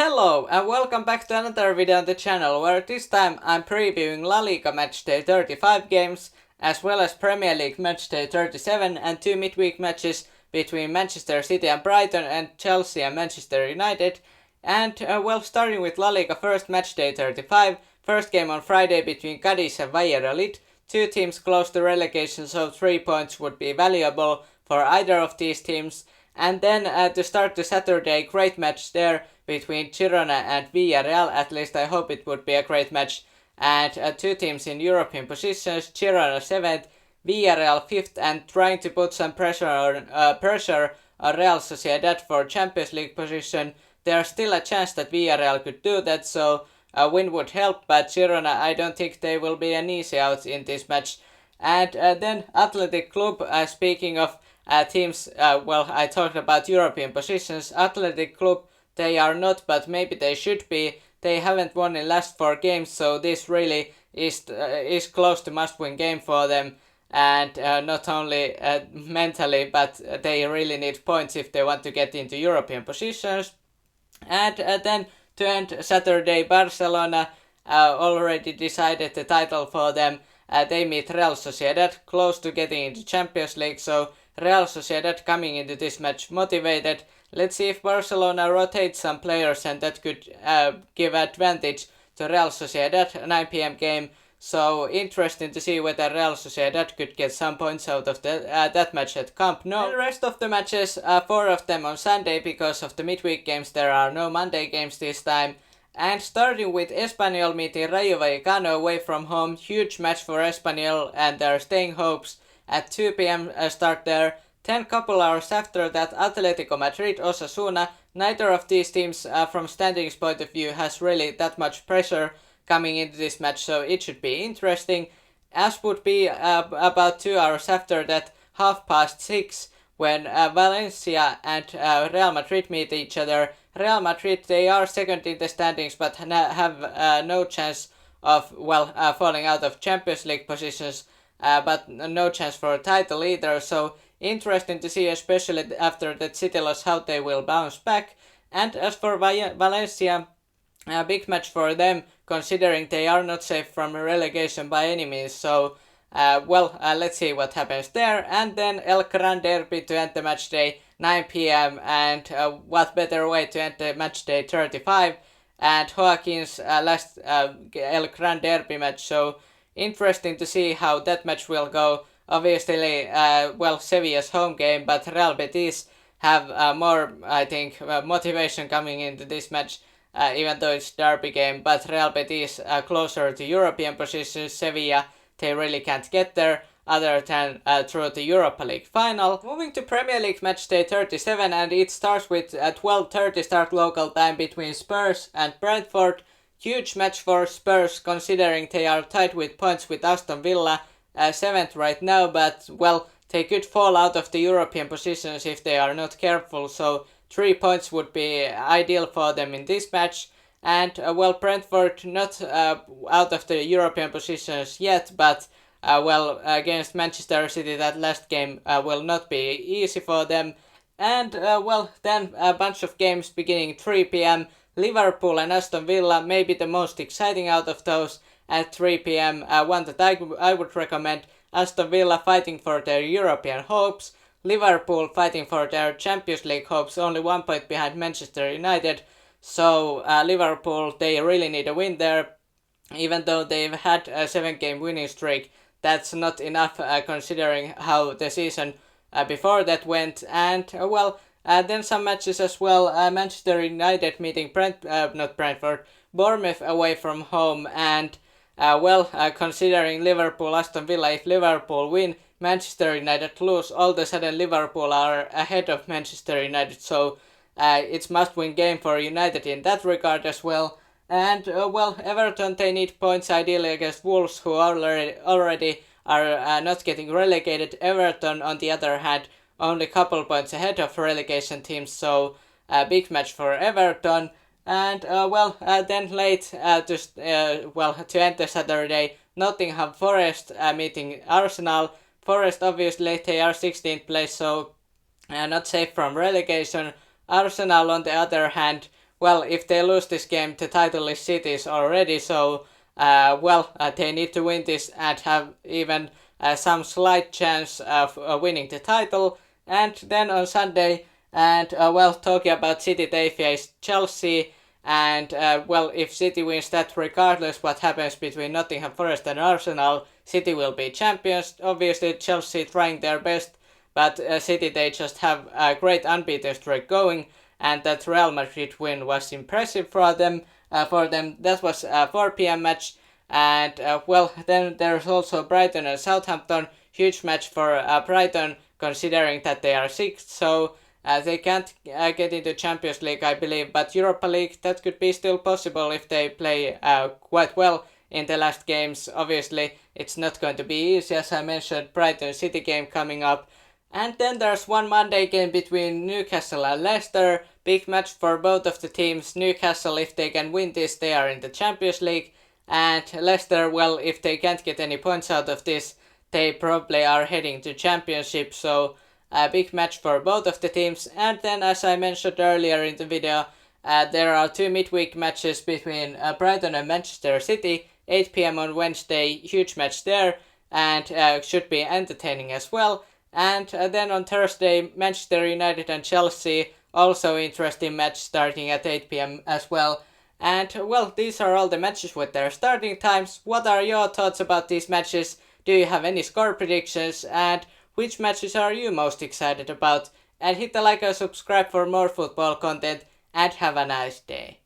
Hello and welcome back to another video on the channel where this time I'm previewing La Liga Matchday 35 games as well as Premier League Matchday 37 and two midweek matches between Manchester City and Brighton and Chelsea and Manchester United. And starting with La Liga first, Matchday 35, first game on Friday between Cadiz and Valladolid. Two teams close to relegation, so 3 points would be valuable for either of these teams. And then to start the Saturday, great match there between Girona and Villarreal. At least I hope it would be a great match. And two teams in European positions, Girona 7th, Villarreal 5th, and trying to put some pressure on Real Sociedad for Champions League position. There's still a chance that Villarreal could do that, so a win would help, but Girona, I don't think they will be an easy out in this match. And then Athletic Club, speaking of teams, I talked about European positions. Athletic Club, they are not, but maybe they should be. They haven't won in last 4 games, so this really is close to must-win game for them. And not only mentally, but they really need points if they want to get into European positions. And then to end Saturday, Barcelona already decided the title for them. They meet Real Sociedad, close to getting into Champions League, so Real Sociedad coming into this match motivated. Let's see if Barcelona rotates some players and that could give advantage to Real Sociedad, a 9 PM game. So interesting to see whether Real Sociedad could get some points out of that match at Camp Nou. And the rest of the matches, 4 of them on Sunday because of the midweek games. There are no Monday games this time. And starting with Espanyol meeting Rayo Vallecano away from home. Huge match for Espanyol and their staying hopes at 2 PM start there. Then couple hours after that, Atletico Madrid, Osasuna. Neither of these teams from standings point of view has really that much pressure coming into this match, so it should be interesting. As would be about 2 hours after that, 6:30, when Valencia and Real Madrid meet each other. Real Madrid, they are second in the standings but have no chance of falling out of Champions League positions, but no chance for a title either. So interesting to see, especially after that City loss, how they will bounce back. And as for Valencia, a big match for them, considering they are not safe from relegation by any means. So, let's see what happens there. And then El Gran Derby to end the match day, 9 PM. And what better way to end the match day 35? And Joaquin's last El Gran Derby match. So, interesting to see how that match will go. Obviously, Sevilla's home game, but Real Betis have more, I think, motivation coming into this match. Even though it's derby game, but Real Betis closer to European positions. Sevilla, they really can't get there other than through the Europa League final. Moving to Premier League Matchday 37, and it starts with 12:30 start local time between Spurs and Brentford. Huge match for Spurs, considering they are tied with points with Aston Villa, 7th right now, but they could fall out of the European positions if they are not careful, so 3 points would be ideal for them in this match. And Brentford not out of the European positions yet, but against Manchester City, that last game will not be easy for them. And then a bunch of games beginning 3 PM. Liverpool and Aston Villa, maybe the most exciting out of those at 3 PM. One that I would recommend. Aston Villa fighting for their European hopes. Liverpool fighting for their Champions League hopes, only 1 point behind Manchester United. So Liverpool, they really need a win there. Even though they've had a 7-game winning streak, that's not enough considering how the season before that went. And then some matches as well. Manchester United meeting Bournemouth away from home. And considering Liverpool, Aston Villa, if Liverpool win, Manchester United lose, all of a sudden Liverpool are ahead of Manchester United, so it's must-win game for United in that regard as well. And Everton, they need points ideally against Wolves, who already are not getting relegated. Everton, on the other hand, only couple points ahead of relegation teams, so a big match for Everton. And then late to end the Saturday, Nottingham Forest meeting Arsenal. Forest, obviously, they are 16th place, so not safe from relegation. Arsenal, on the other hand, well, if they lose this game, the title is City's already, so they need to win this and have even some slight chance of winning the title. And then on Sunday, and talking about City, they face Chelsea. And if City wins that, regardless what happens between Nottingham Forest and Arsenal, City will be champions. Obviously, Chelsea trying their best, but City, they just have a great unbeaten streak going, and that Real Madrid win was impressive for them. That was a 4 p.m. match, and then there's also Brighton and Southampton. Huge match for Brighton, considering that they are sixth. So they can't get into Champions League, I believe, but Europa League, that could be still possible if they play quite well in the last games. Obviously, it's not going to be easy, as I mentioned, Brighton City game coming up. And then there's one Monday game between Newcastle and Leicester. Big match for both of the teams. Newcastle, if they can win this, they are in the Champions League. And Leicester, well, if they can't get any points out of this, they probably are heading to Championship. So a big match for both of the teams. And then, as I mentioned earlier in the video, there are two midweek matches between Brighton and Manchester City, 8 p.m. on Wednesday. Huge match there, and should be entertaining as well. And then on Thursday, Manchester United and Chelsea, also interesting match starting at 8 p.m. as well. And these are all the matches with their starting times. What are your thoughts about these matches? Do you have any score predictions? And which matches are you most excited about? And hit the like and subscribe for more football content, and have a nice day.